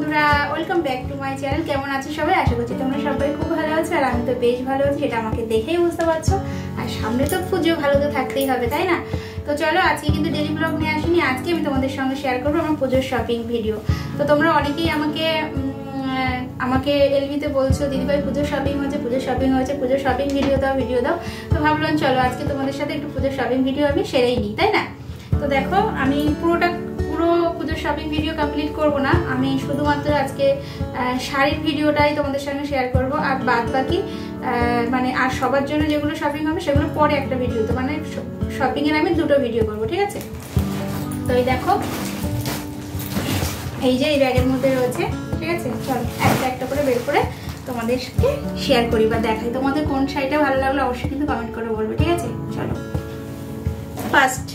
বন্ধুরা, welcome back to my channel. কেমন আছো সবাই? আশা করছি তোমরা সবাই খুব ভালো আছো, আর আমি তো বেশ ভালো আছি, সেটা আমাকে দেখেই বুঝতে পারছো। আর সামনে তো পুজো, ভালো তো থাকতেই হবে, তাই না? তো চলো, আজকে কিন্তু ডেলি ব্লগ নিয়ে আসিনি। আজকে আমি তোমাদের সঙ্গে শেয়ার করবো আমার পুজোর শপিং ভিডিও। তো তোমরা অনেকেই আমাকে এলবিতে বলছো, দিদিভাই পুজোর শপিং হয়েছে, পুজোর শপিং ভিডিও দাও। তো ভাবলাম চলো আজকে তোমাদের সাথে একটু পুজোর শপিং ভিডিও আমি সেরেই নিই, তাই না? তো দেখো, আমি পুরো পুজোর শপিং ভিডিও কমপ্লিট করব না, আমি শুধুমাত্র আজকে শাড়ির ভিডিওটাই তোমাদের সঙ্গে শেয়ার করব। আর বাদ বাকি আর সবার জন্য যেগুলো শপিং হবে সেগুলো পরে একটা ভিডিও, তো শপিং এর আমি দুটো ভিডিও করব, ঠিক আছে? তো এই দেখো, এই যে এই ব্যাগের মধ্যে রয়েছে, ঠিক আছে? চলো একটা একটা করে বের করে তোমাদের সাথে শেয়ার করি বা দেখাই। তোমাদের কোন শাড়িটা ভালো লাগলো অবশ্যই কিন্তু কমেন্ট করে বলবে, ঠিক আছে? চলো, ফার্স্ট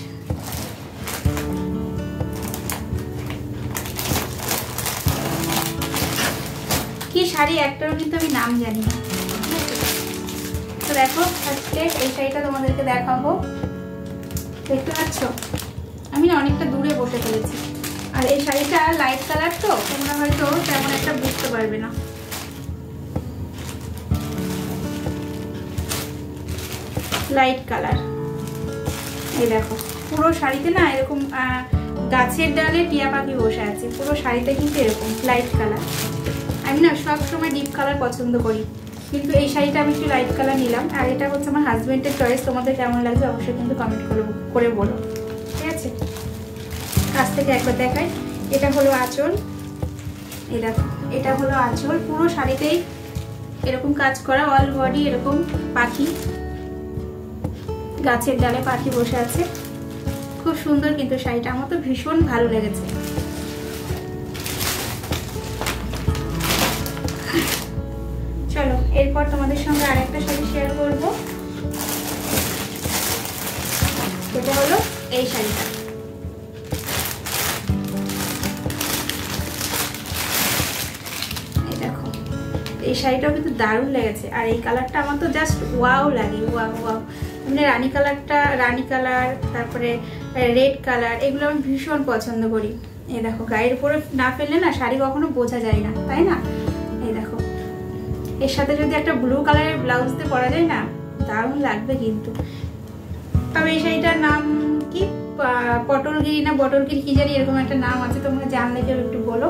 কি শাড়ি, একটারও কিন্তু আমি নাম জানি না। তো দেখো, আজকে এই শাড়িটা তোমাদেরকে দেখাবো। দেখতে পাচ্ছ, আমি অনেকটা দূরে বসে ফেলেছি, আর এই শাড়িটা লাইট কালার, তো তোমরা হয়তো তেমন একটা বুঝতে পারবে না। লাইট কালার, এই দেখো, পুরো শাড়িতে না এরকম গাছের ডালে টিয়া পাখি বসে আছে। পুরো শাড়িতে কিন্তু এরকম লাইট কালার। আমি না সব সময় ডিপ কালার পছন্দ করি, কিন্তু এই শাড়িটা আমি একটু লাইট কালার নিলাম। আর এটা হচ্ছে আমার হাজবেন্ডের চয়েস। তোমাদের কেমন লাগছে অবশ্যই কিন্তু কমেন্ট করে বলো, ঠিক আছে? কাছ থেকে একবার দেখাই। এটা হলো আঁচল, এই দেখো, এটা হলো আঁচল। পুরো শাড়িতেই এরকম কাজ করা, অল বডি এরকম পাখি, গাছের ডালে পাখি বসে আছে। খুব সুন্দর কিন্তু শাড়িটা, আমার তো ভীষণ ভালো লেগেছে। চলো, এরপর তোমাদের সঙ্গে আরেকটা শাড়ি শেয়ার করব। এটা হলো এই শাড়িটা। এই দেখো, এই শাড়িটাও কিন্তু দারুণ লেগেছে। আর এই কালারটা আমার তো জাস্ট ওয়াও লাগে, ওয়াও। রানী কালার, তারপরে রেড কালার, এগুলো আমি ভীষণ পছন্দ করি। এই দেখো, গায়ের উপরে না ফেললে না শাড়ি কখনো বোঝা যায় না, তাই না? এই দেখো, এর সাথে যদি একটা ব্লু কালারের ব্লাউজ দিয়ে পরা যায় না, দারুণ লাগবে কিন্তু। তবে এই শাড়িটার নাম কি, পটলগিরি না বটলগিরি কি জানি, এরকম একটা নাম আছে, তোমরা জানলে কেউ একটু বলো।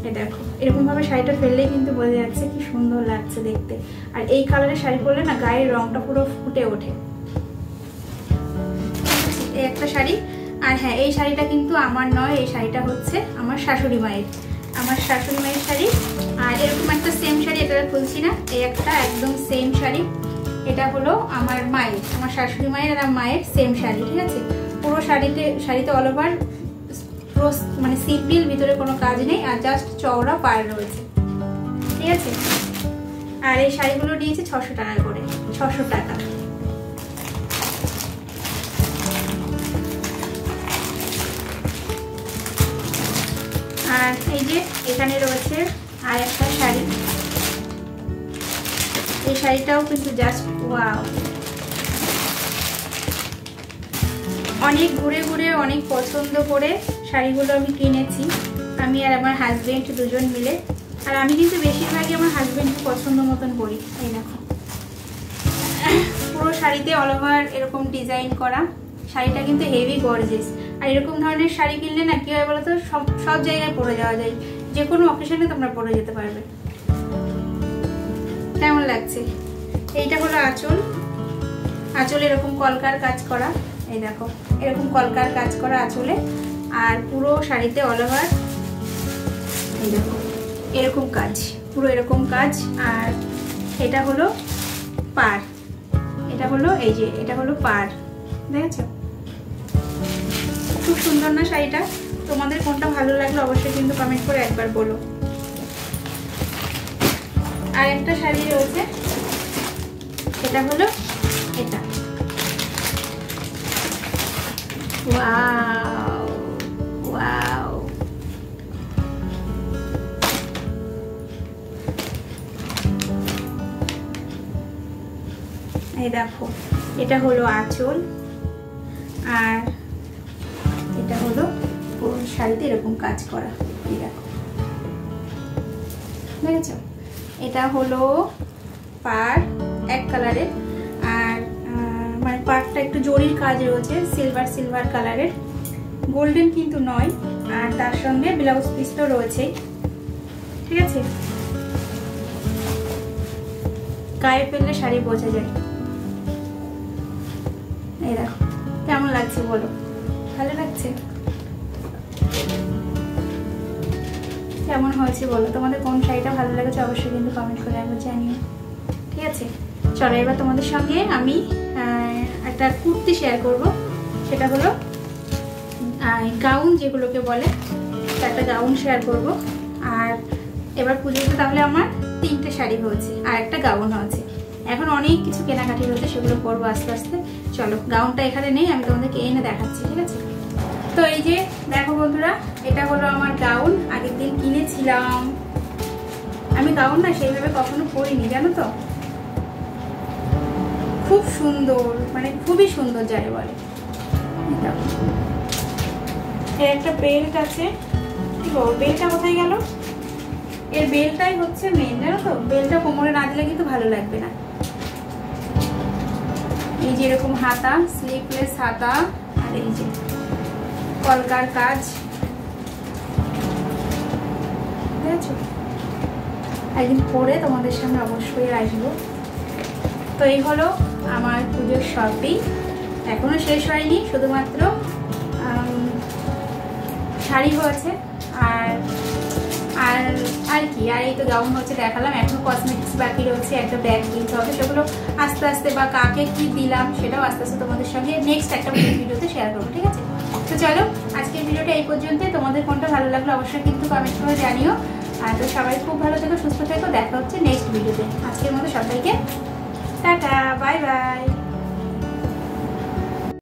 এই দেখো, এরকম ভাবে শাড়িটা ফেললেই কিন্তু বোঝা যাচ্ছে কি সুন্দর লাগছে দেখতে। আর এই কালারের শাড়ি পরলে না গায়ের রংটা পুরো ফুটে ওঠে। এই একটা শাড়ি। আর হ্যাঁ, এই শাড়িটা কিন্তু আমার নয়, এই শাড়িটা হচ্ছে আমার শাশুড়ি মায়ের শাড়ি। আর এরকম একটা সেম শাড়ি, এটা খুলছি না, এই একটা একদম সেম শাড়ি। এটা হলো আমার শাশুড়ি মায়ের আর মায়ের সেম শাড়ি, ঠিক আছে? পুরো শাড়িতে অল ওভার পুরো সিম্পল, ভিতরে কোনো কাজ নেই, আর জাস্ট চওড়া পাড় রয়েছে, ঠিক আছে? আর এই শাড়িগুলো নিয়েছে 600 টাকা করে, 600 টাকা। আর এই যে এখানে রয়েছে আর একটা শাড়ি। এই শাড়িটাও কিন্তু জাস্ট ওয়াও। অনেক ঘুরে অনেক পছন্দ করে শাড়িগুলো আমি কিনেছি, আমি আর আমার হাজবেন্ড দুজন মিলে। আর আমি কিন্তু বেশিরভাগই আমার হাজবেন্ডকে পছন্দ মতন করি। এই দেখো, পুরো শাড়িতে অল ওভার এরকম ডিজাইন করা। শাড়িটা কিন্তু হেভি গর্জিয়াস। আর এরকম ধরনের শাড়ি কিনলে না কি হয় বলতো, সব জায়গায় পরে যাওয়া যায়, যে কোনো অকেশনে তোমরা পরে যেতে পারবে। কেমন লাগছে? এইটা হলো আঁচল এরকম কলকার কাজ করা। এই দেখো, এরকম কলকার কাজ করা আঁচলে, আর পুরো শাড়িতে অল ওভার এই দেখো এরকম কাজ, পুরো এরকম কাজ। আর এটা হলো পাড়, এটা হলো এই যে, এটা হলো পাড়, দেখেছো? খুব সুন্দর না শাড়িটা? তোমাদের কোনটা ভালো লাগলো অবশ্যই কিন্তু কমেন্ট করে একবার বলো। আর একটা শাড়ি রয়েছে, এটা হলো এটা। ওয়াও, এই দেখো, এটা হলো আঁচল, আর এটা হলো পুরো শাড়িতে এরকম কাজ করা। এই দেখো, দেখেছো? এটা হলো পাড় এক কালারের, আর মানে পাড়টা একটু জরির কাজ রয়েছে, সিলভার কালারের, গোল্ডেন কিন্তু নয়। আর তার সঙ্গে ব্লাউজ পিস তো রয়েছেই, ঠিক আছে? গায়ে ফেললে শাড়ি বোঝা যায়। এই দেখো কেমন লাগছে বলো, ভালো লাগছে? কেমন হয়েছে বলো, তোমাদের কোন শাড়িটা ভালো লেগেছে অবশ্যই কিন্তু কমেন্ট করে একবার জানিও, ঠিক আছে? চলো এবার তোমাদের সঙ্গে আমি একটা কুর্তি শেয়ার করব, সেটা হলো গাউন যেগুলোকে বলে, একটা গাউন শেয়ার করব। আর এবার পুজোতে তাহলে আমার 3টে শাড়ি হয়েছে আর একটা গাউন হয়েছে, এখন অনেক কিছু কেনাকাটি রয়েছে, সেগুলো করবো আস্তে আস্তে। চলো গাউনটা এখানে নেই, আমি তোমাদেরকে এনে দেখাচ্ছি, ঠিক আছে? তো এই যে দেখো বন্ধুরা, এটা হলো আমার গাউন, আগের দিন কিনেছিলাম। আমি গাউন না সেইভাবে কখনো পরিনি, জানো তো? খুব সুন্দর, মানে খুবই সুন্দর যারে বলে। এর একটা বেল্ট আছে, কি বল, বেল্টটা কোথায় গেল? এর বেল্টটাই হচ্ছে মেন, জানো তো? বেল্টটা কোমরে না দিলে কিন্তু ভালো লাগবে না। এই যে এরকম হাতা, স্লিভলেস হাতা, আর এই যে কলকার কাজ, বুঝেছো? একদিন পরে তোমাদের সামনে অবশ্যই আসবো। তো এই হলো আমার পুজোর শপিং, এখনো শেষ হয়নি, শুধুমাত্র শাড়ি হয়েছে আর আর আর কি, আর এই তো গাউন হচ্ছে দেখালাম, এখনো কসমেটিক্স বাকি রয়েছে, একটা ব্যাগ কিনতে হবে, সেগুলো আস্তে আস্তে, বা কাকে কি দিলাম সেটাও আস্তে আস্তে তোমাদের সঙ্গে নেক্সট একটা ভিডিওতে শেয়ার করবো, ঠিক আছে? তো চলো আজকের ভিডিওটা এই পর্যন্তই, তোমাদের কোনটা ভালো লাগলো অবশ্যই কিন্তু কমেন্ট করে জানিও। আর তো সবাই খুব ভালো থেকো, সুস্থ থেকো, দেখা হচ্ছে নেক্সট ভিডিওতে। আজকের মতো সবাইকে টাটা, বাই বাই।